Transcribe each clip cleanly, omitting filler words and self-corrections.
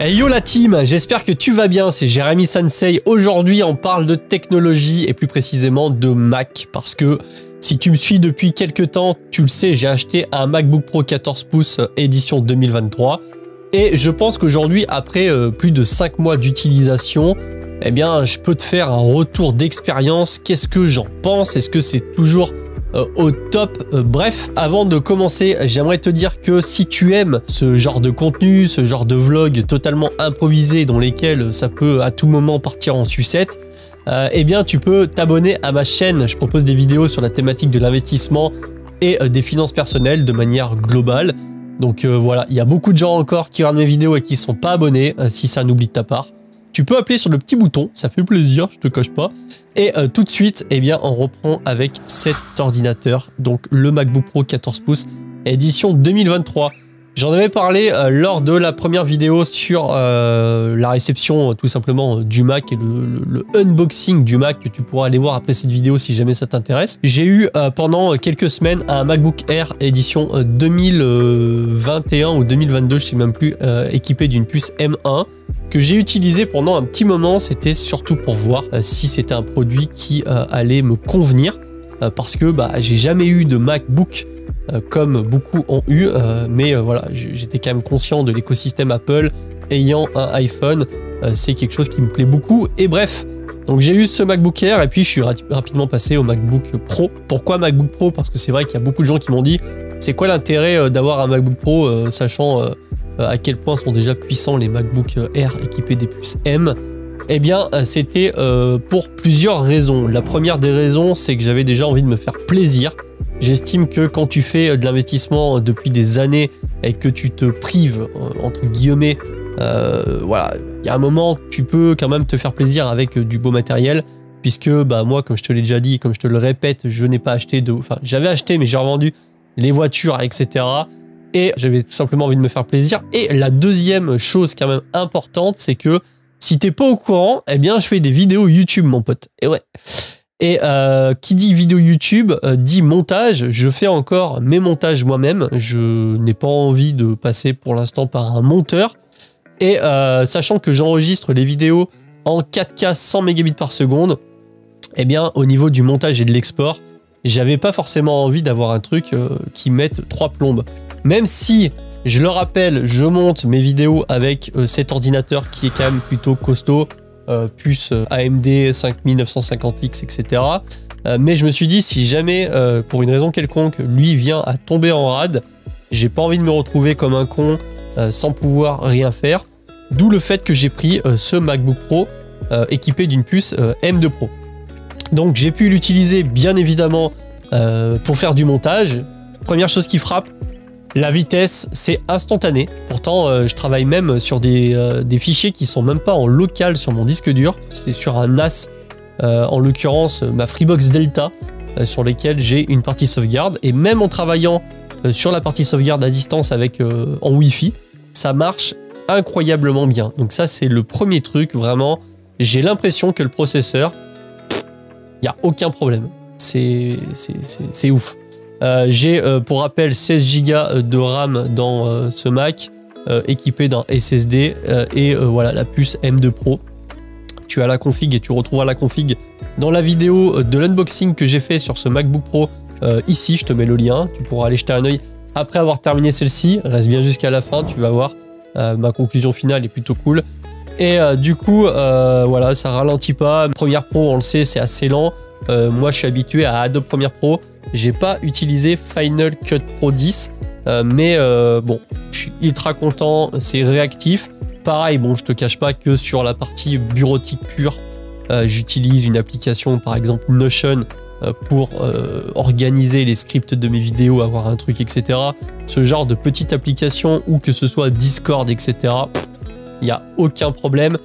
Hey yo la team, j'espère que tu vas bien, c'est Jérémy Sensei. Aujourd'hui on parle de technologie et plus précisément de Mac parce que si tu me suis depuis quelques temps, tu le sais, j'ai acheté un MacBook Pro 14 pouces édition 2023 et je pense qu'aujourd'hui après plus de 5 mois d'utilisation, eh bien je peux te faire un retour d'expérience. Qu'est-ce que j'en pense? Est-ce que c'est toujours au top? Bref, avant de commencer, j'aimerais te dire que si tu aimes ce genre de contenu, ce genre de vlog totalement improvisé dans lesquels ça peut à tout moment partir en sucette, eh bien tu peux t'abonner à ma chaîne. Je propose des vidéos sur la thématique de l'investissement et des finances personnelles de manière globale. Donc voilà, il y a beaucoup de gens encore qui regardent mes vidéos et qui ne sont pas abonnés. Si ça n'oublie de ta part, tu peux appuyer sur le petit bouton, ça fait plaisir, je te cache pas. Et tout de suite, eh bien, on reprend avec cet ordinateur, donc le MacBook Pro 14 pouces, édition 2023. J'en avais parlé lors de la première vidéo sur la réception tout simplement du Mac et le unboxing du Mac que tu pourras aller voir après cette vidéo si jamais ça t'intéresse. J'ai eu pendant quelques semaines un MacBook Air édition 2021 ou 2022, je sais même plus, équipé d'une puce M1 que j'ai utilisé pendant un petit moment. C'était surtout pour voir si c'était un produit qui allait me convenir parce que j'ai jamais eu de MacBook comme beaucoup ont eu, mais voilà, j'étais quand même conscient de l'écosystème Apple. Ayant un iPhone, c'est quelque chose qui me plaît beaucoup. Et bref, donc j'ai eu ce MacBook Air et puis je suis rapidement passé au MacBook Pro. Pourquoi MacBook Pro? Parce que c'est vrai qu'il y a beaucoup de gens qui m'ont dit c'est quoi l'intérêt d'avoir un MacBook Pro sachant à quel point sont déjà puissants les MacBook Air équipés des puces M. Eh bien, c'était pour plusieurs raisons. La première des raisons, c'est que j'avais déjà envie de me faire plaisir. J'estime que quand tu fais de l'investissement depuis des années et que tu te prives, entre guillemets, voilà, il y a un moment, tu peux quand même te faire plaisir avec du beau matériel. Puisque moi, comme je te l'ai déjà dit, comme je te le répète, je n'ai pas acheté de... Enfin, j'avais acheté, mais j'ai revendu les voitures, etc. Et j'avais tout simplement envie de me faire plaisir. Et la deuxième chose quand même importante, c'est que si t'es pas au courant, eh bien je fais des vidéos YouTube, mon pote. Et ouais. Et qui dit vidéo YouTube dit montage. Je fais encore mes montages moi-même. Je n'ai pas envie de passer pour l'instant par un monteur. Et sachant que j'enregistre les vidéos en 4K 100 mégabits par seconde, eh bien au niveau du montage et de l'export, j'avais pas forcément envie d'avoir un truc qui mette 3 plombes. Même si, je le rappelle, je monte mes vidéos avec cet ordinateur qui est quand même plutôt costaud, puce AMD 5950X, etc. Mais je me suis dit, si jamais, pour une raison quelconque, lui vient à tomber en rade, j'ai pas envie de me retrouver comme un con sans pouvoir rien faire. D'où le fait que j'ai pris ce MacBook Pro équipé d'une puce M2 Pro. Donc j'ai pu l'utiliser bien évidemment pour faire du montage. Première chose qui frappe, la vitesse, c'est instantané. Pourtant, je travaille même sur des fichiers qui sont même pas en local sur mon disque dur. C'est sur un NAS, en l'occurrence ma Freebox Delta, sur lesquels j'ai une partie sauvegarde. Et même en travaillant sur la partie sauvegarde à distance avec en Wi-Fi, ça marche incroyablement bien. Donc ça, c'est le premier truc, vraiment. J'ai l'impression que le processeur, il n'y a aucun problème. C'est ouf. J'ai pour rappel 16 Go de RAM dans ce Mac, équipé d'un SSD et voilà la puce M2 Pro. Tu as la config et tu retrouveras la config dans la vidéo de l'unboxing que j'ai fait sur ce MacBook Pro ici. Je te mets le lien, tu pourras aller jeter un œil après avoir terminé celle-ci. Reste bien jusqu'à la fin, tu vas voir. Ma conclusion finale est plutôt cool. Et du coup, voilà, ça ralentit pas. Premiere Pro, on le sait, c'est assez lent. Moi, je suis habitué à Adobe Premiere Pro. J'ai pas utilisé Final Cut Pro 10, mais bon, je suis ultra content, c'est réactif. Pareil, bon, je te cache pas que sur la partie bureautique pure, j'utilise une application, par exemple Notion, pour organiser les scripts de mes vidéos, avoir un truc, etc. Ce genre de petite application, ou que ce soit Discord, etc. Il n'y a aucun problème.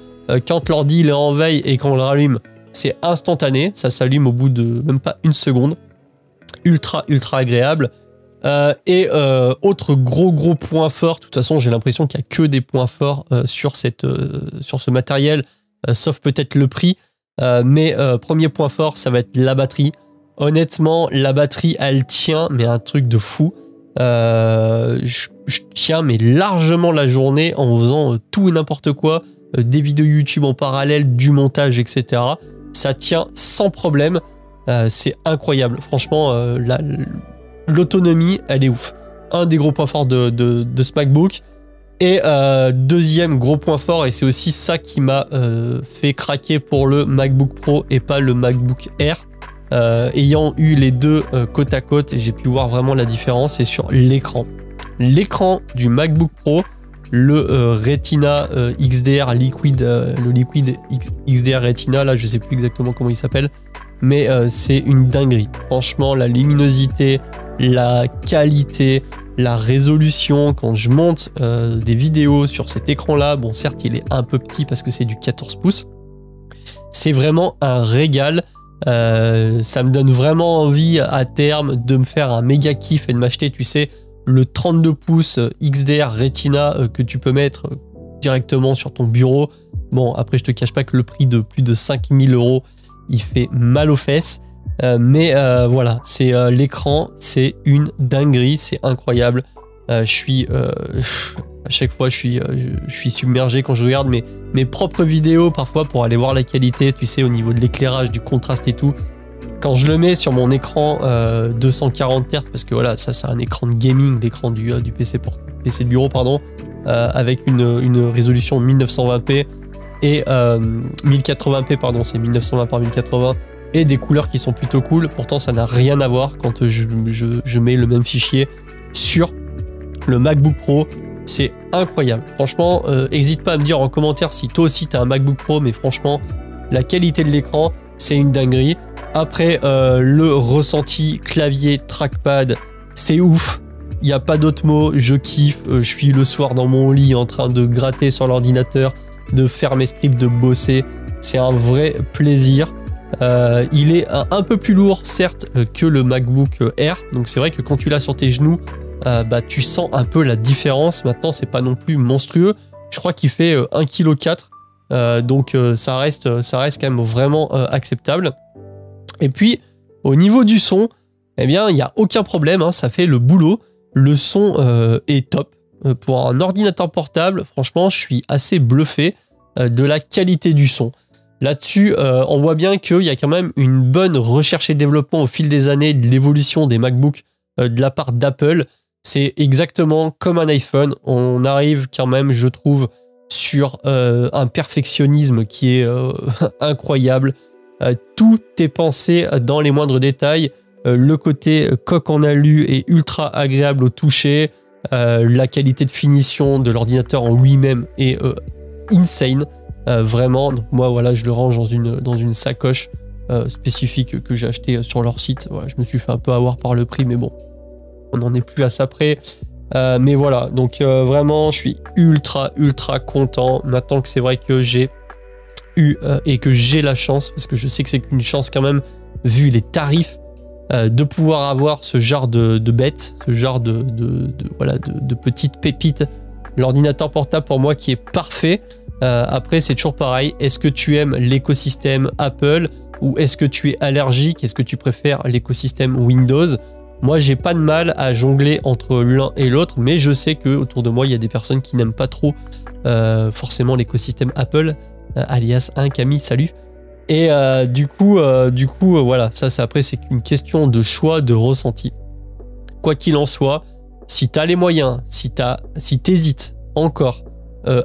Quand l'ordi est en veille et qu'on le rallume, c'est instantané, ça s'allume au bout de même pas une seconde. Ultra agréable. Autre gros point fort, de toute façon j'ai l'impression qu'il n'y a que des points forts sur ce matériel, sauf peut-être le prix, mais premier point fort, ça va être la batterie. Honnêtement, la batterie elle tient, mais un truc de fou. Je tiens mais largement la journée en faisant tout et n'importe quoi, des vidéos YouTube en parallèle, du montage, etc. Ça tient sans problème. C'est incroyable. Franchement, l'autonomie, elle est ouf. Un des gros points forts de ce MacBook. Et deuxième gros point fort, et c'est aussi ça qui m'a fait craquer pour le MacBook Pro et pas le MacBook Air. Ayant eu les deux côte à côte, et j'ai pu voir vraiment la différence, c'est sur l'écran. L'écran du MacBook Pro, le Retina XDR Liquid, le Liquid XDR Retina, là je sais plus exactement comment il s'appelle, mais c'est une dinguerie. Franchement, la luminosité, la qualité, la résolution, quand je monte des vidéos sur cet écran-là, bon certes il est un peu petit parce que c'est du 14 pouces, c'est vraiment un régal. Ça me donne vraiment envie à terme de me faire un méga kiff et de m'acheter, tu sais, le 32 pouces XDR Retina que tu peux mettre directement sur ton bureau. Bon, après je te cache pas que le prix de plus de 5000 €, il fait mal aux fesses. Mais voilà, c'est l'écran, c'est une dinguerie, c'est incroyable. À chaque fois, je suis submergé quand je regarde mes propres vidéos, parfois pour aller voir la qualité, tu sais, au niveau de l'éclairage, du contraste et tout. Quand je le mets sur mon écran 240 Hz, parce que voilà, ça c'est un écran de gaming, l'écran du PC de bureau, pardon, avec une résolution 1920p et 1080p, pardon, c'est 1920 par 1080. Et des couleurs qui sont plutôt cool. Pourtant, ça n'a rien à voir quand je mets le même fichier sur le MacBook Pro. C'est incroyable. Franchement, n'hésite pas à me dire en commentaire si toi aussi tu as un MacBook Pro, mais franchement, la qualité de l'écran, c'est une dinguerie. Après, le ressenti clavier trackpad, c'est ouf. Il n'y a pas d'autre mot. Je kiffe. Je suis le soir dans mon lit en train de gratter sur l'ordinateur, de faire mes scripts, de bosser. C'est un vrai plaisir. Il est un peu plus lourd certes que le MacBook Air, donc c'est vrai que quand tu l'as sur tes genoux, bah, tu sens un peu la différence. Maintenant c'est pas non plus monstrueux, je crois qu'il fait 1,4 kg, donc ça reste quand même vraiment acceptable. Et puis au niveau du son, eh bien il n'y a aucun problème, hein, ça fait le boulot, le son est top. Pour un ordinateur portable, franchement je suis assez bluffé de la qualité du son. Là-dessus, on voit bien qu'il y a quand même une bonne recherche et développement au fil des années de l'évolution des MacBooks de la part d'Apple. C'est exactement comme un iPhone. On arrive quand même, je trouve, sur un perfectionnisme qui est incroyable. Tout est pensé dans les moindres détails. Le côté coque en alu est ultra agréable au toucher. La qualité de finition de l'ordinateur en lui-même est insane. Vraiment, donc moi voilà, je le range dans une sacoche spécifique que j'ai acheté sur leur site. Voilà, je me suis fait un peu avoir par le prix, mais bon, on n'en est plus à ça près. Mais voilà, donc vraiment, je suis ultra content. Maintenant que c'est vrai que j'ai eu et que j'ai la chance, parce que je sais que c'est qu'une chance quand même, vu les tarifs, de pouvoir avoir ce genre de bêtes, ce genre de petites pépites. L'ordinateur portable pour moi qui est parfait. Après c'est toujours pareil, est-ce que tu aimes l'écosystème Apple ou est-ce que tu es allergique, est-ce que tu préfères l'écosystème Windows? Moi j'ai pas de mal à jongler entre l'un et l'autre, mais je sais que autour de moi il y a des personnes qui n'aiment pas trop forcément l'écosystème Apple, alias Camille, salut. Et du coup voilà, ça c'est après c'est une question de choix, de ressenti. Quoi qu'il en soit, si tu as les moyens, si t'hésites encore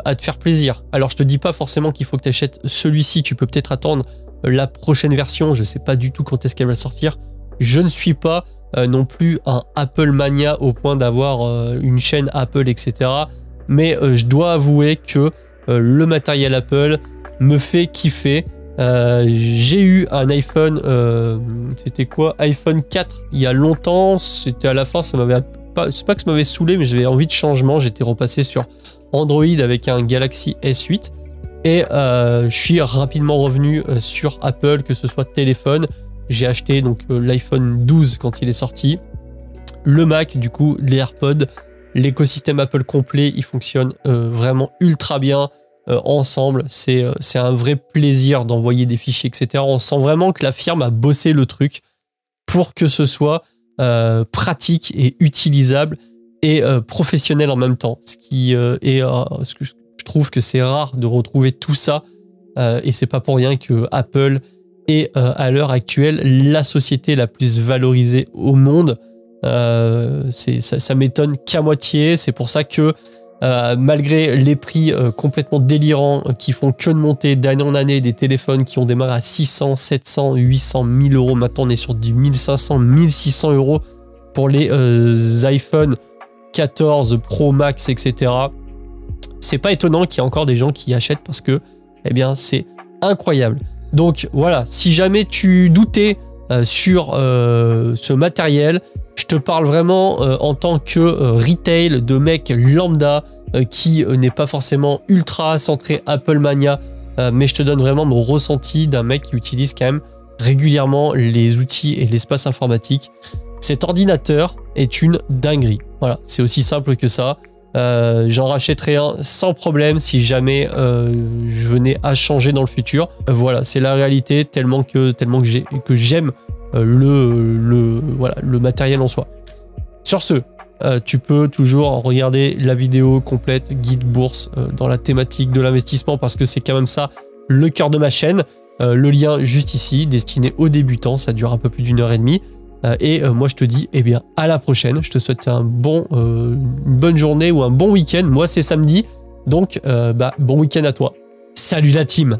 à te faire plaisir. Alors je te dis pas forcément qu'il faut que tu achètes celui-ci, tu peux peut-être attendre la prochaine version, je sais pas du tout quand est-ce qu'elle va sortir. Je ne suis pas non plus un Apple mania au point d'avoir une chaîne Apple, etc. Mais je dois avouer que le matériel Apple me fait kiffer. J'ai eu un iPhone, c'était quoi, iPhone 4 il y a longtemps, c'était à la fin, ça m'avait pas, c'est pas que ça m'avait saoulé, mais j'avais envie de changement, j'étais repassé sur Android avec un Galaxy S8 et je suis rapidement revenu sur Apple, que ce soit téléphone. J'ai acheté donc l'iPhone 12 quand il est sorti, le Mac, du coup les AirPods, l'écosystème Apple complet, il fonctionne vraiment ultra bien ensemble. C'est un vrai plaisir d'envoyer des fichiers, etc. On sent vraiment que la firme a bossé le truc pour que ce soit pratique et utilisable et professionnel en même temps. Ce que je trouve que c'est rare de retrouver tout ça et c'est pas pour rien que Apple est à l'heure actuelle la société la plus valorisée au monde. Ça m'étonne qu'à moitié. C'est pour ça que malgré les prix complètement délirants qui font que de monter d'année en année, des téléphones qui ont démarré à 600, 700, 800, 1000 euros, maintenant on est sur du 1500, 1600 euros pour les iPhone 14 Pro Max, etc. C'est pas étonnant qu'il y ait encore des gens qui achètent parce que eh bien c'est incroyable. Donc voilà, si jamais tu doutais sur ce matériel, je te parle vraiment en tant que retail de mec lambda qui n'est pas forcément ultra centré Apple Mania, mais je te donne vraiment mon ressenti d'un mec qui utilise quand même régulièrement les outils et l'espace informatique. Cet ordinateur est une dinguerie. Voilà, c'est aussi simple que ça. J'en rachèterai un sans problème si jamais je venais à changer dans le futur. Voilà, c'est la réalité tellement que j'aime le matériel en soi. Sur ce, tu peux toujours regarder la vidéo complète guide bourse dans la thématique de l'investissement parce que c'est quand même ça le cœur de ma chaîne. Le lien juste ici, destiné aux débutants, ça dure un peu plus d'1h30. Moi je te dis eh bien à la prochaine. Je te souhaite une bonne journée ou un bon week-end. Moi c'est samedi, donc bon week-end à toi. Salut la team!